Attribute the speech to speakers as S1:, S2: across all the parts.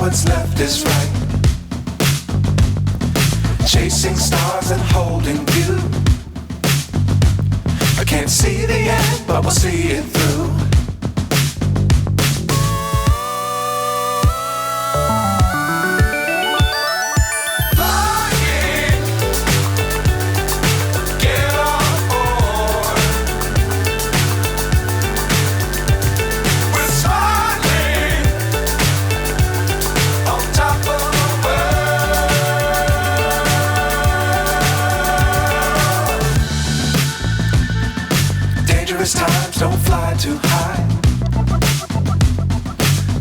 S1: what's left is right. Chasing stars and holding you. I can't see the end, but we'll see it through. Times don't fly too high.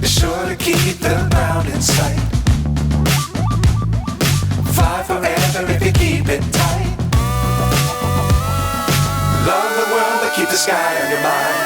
S1: Be sure to keep the ground in sight. Fly forever if you keep it tight. Love the world but keep the sky on your mind.